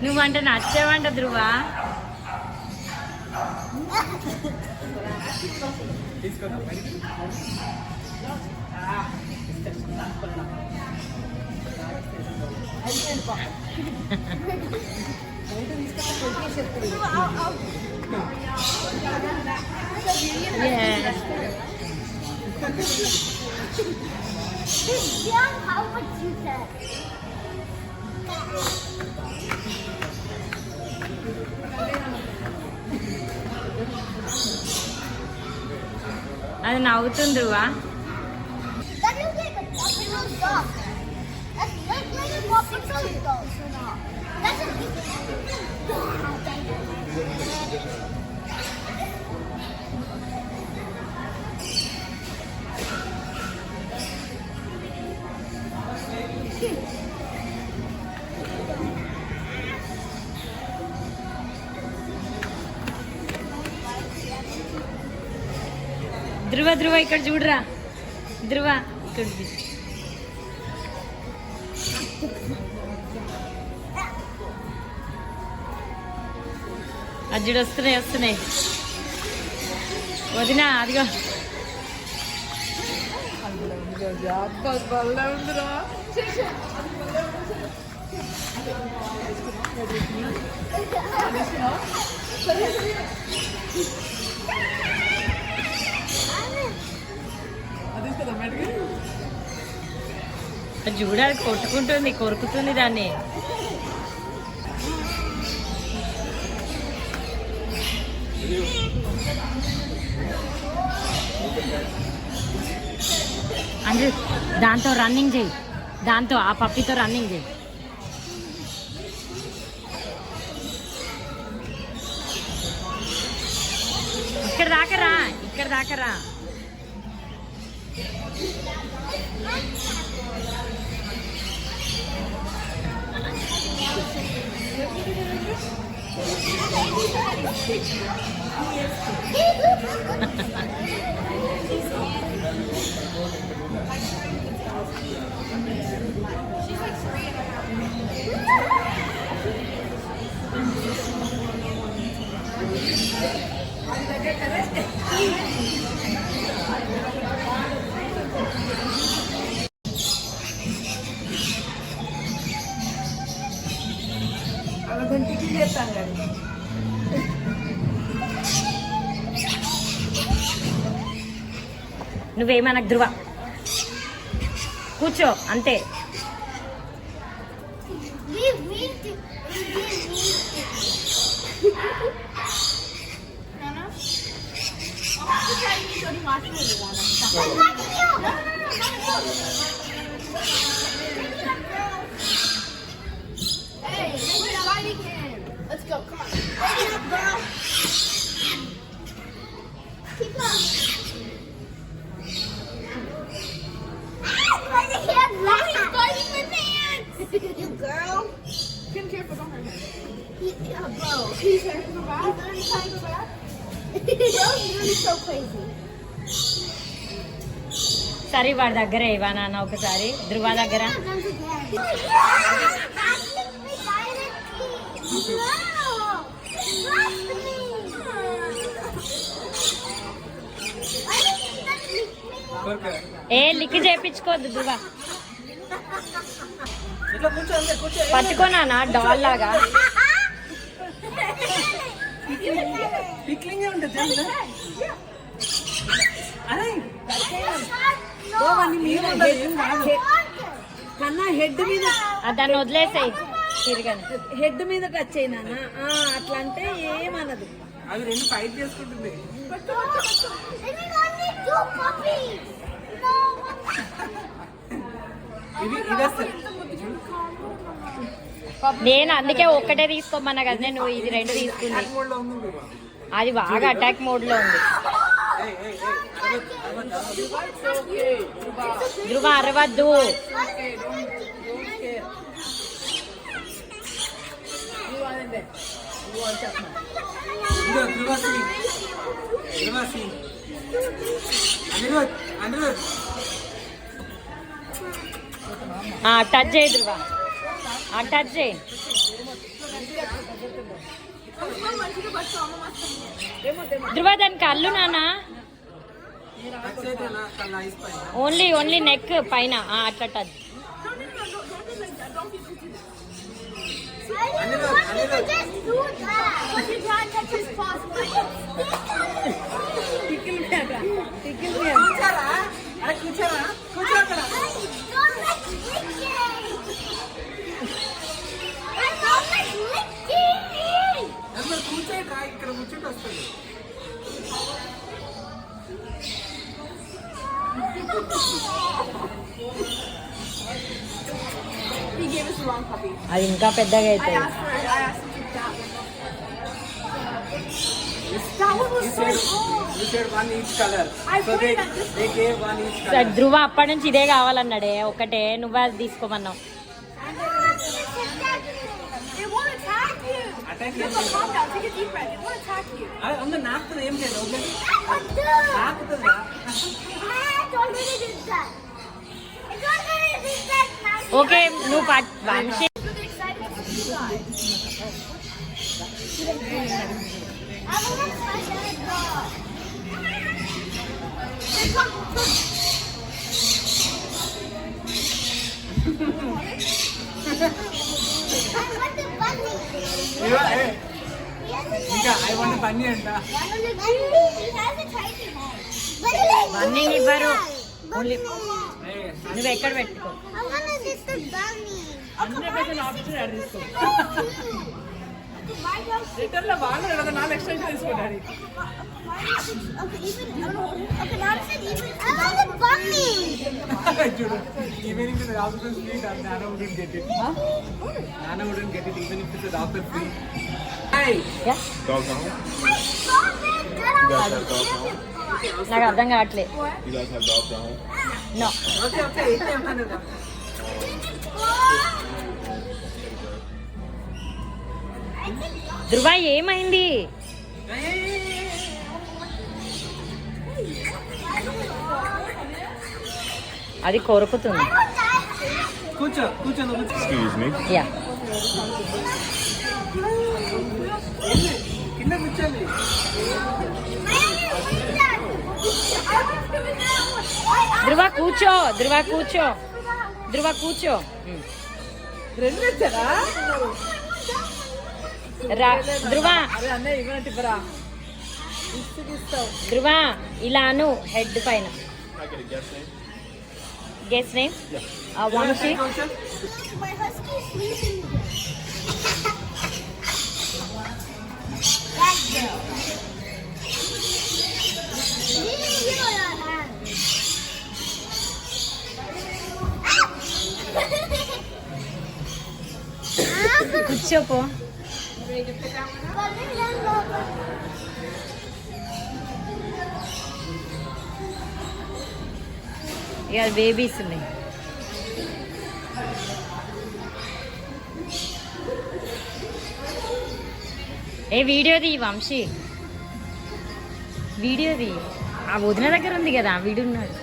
నువ్వంటే నచ్చేవంట ధ్రువ. అది నవ్వుతుంది ధ్రువ. ధ్రువ ధ్రువ ఇక్కడ చూడరా. ధ్రువ ఇక్కడ అజ్జుడు వస్తున్నాయి. వదినా అదిగో. చూడాలి, కొట్టుకుంటుంది, కొరుకుతుంది దాన్ని. అంటే దాంతో రన్నింగ్ చేయి, దాంతో ఆ పప్పితో రన్నింగ్ చేయి. ఇక్కడ దాకా రా. నువ్వేమనకు ధ్రువ, కూర్చో అంతే. Let's go, come on. Wake up, girl. Keep going. He's biting my pants. You girl. Be careful, don't hurt him. Yeah, bro. He's hurting my back. He's hurting my back. Bro, you're really so crazy. సరే వాడి దగ్గర ఇవ్వనా ఒకసారి ధ్రువ దగ్గర. ఏ lick చేయించుకోవద్దు ధ్రువ. పట్టుకోనా doll లాగా. కన్నా head మీద దాన్ని వదిలేసాయి, తిరగని హెడ్ మీద టచ్ అయినా అట్లా అంటే ఏమన్నది. అవి రెండు ఫైట్ చేసుకుంటుంది. నేను అందుకే ఒక్కటే తీసుకోమన్నా కదా, నేను ఇది రెండు తీసుకుంది. అది బాగా అటాక్ మోడ్ లో ఉంది. ధ్రువ అరవద్దు. ఇదో ధ్రువాసి ధ్రువాసి అనిరుద్ అనిరుద్ టచ్ చేయి ధృవ, టచ్ చేయి. ధృవ దాని కళ్ళు నాన్న, ఓన్లీ నెక్ పైన అట్లా టచ్. కూర్చోరా కూర్చో అక్కడ. కూర్చోండి రా, ఇక్కడ కూర్చోండి వస్తుంది. He gave us the wrong puppy. అది ఇంకా పెద్దగా I అవుతుంది. asked him to take that one. That one was so small. You said one each color. I So put it at this they gave one each color. ధృవ అప్పటి నుంచి ఇదే కావాలన్నాడే ఒకటే, నువ్వే అది తీసుకోమన్నావు. It won't attack you. Attack You you. have to calm down. Take a deep breath. It won't attack you. అన్న నాకుతుంది ఏం లేదు, okay Don't నాకుతుందా? let it do that. Don't let it do that. Okay నువ్వు Vamsi Really excited to see you guys. I want to try that dog. I want the bunny. ఇంకా I want పన్నీ అంట. He has a tiny head. అన్నీ ఇవ్వరు, only ఏయ్, నువ్వు ఎక్కడ పెట్టుకో. I want to get the bunny. My dog. Return లో వాళ్ళు కదా నాలుగు ఎక్స్ట్రా తీసుకున్నాడు. Okay, now it said even. I want the bunny. చూడు, even if it's after free, Nana wouldn't get it. Nana wouldn't get it even if it's after free. Hey, Dog now? I saw it. Then I was నాకు అర్థం కావట్లే. You guys have dogs at home? No okay, okay, ఇట్లా ఏమన్నా కదా. ధృవ ఏమైంది? అది కొరుకుతుంది. కూర్చో కూర్చో నువ్వు కూర్చో. Excuse me. యా కింద కూర్చోండి. ధృవ కూర్చో, ధృవ కూర్చో, ధృవ కూర్చో. రెండు వచ్చారా? ధృవ అరే అన్నయ్య ఇవ్వనట్టు ఇవ్వరా, ఇస్తావు. ధృవ ఇలాను హెడ్ పైన. Can I get a guess name? Guess name Vamshi. కూర్చో. My husky is sleeping here. That girl. You know your hand. కూర్చోపో. ఇక బేబీస్ ఉన్నాయి. వీడియోది వంశీ, వీడియోది ఆ వదిన దగ్గర ఉంది కదా, వీడు ఉన్నాడు.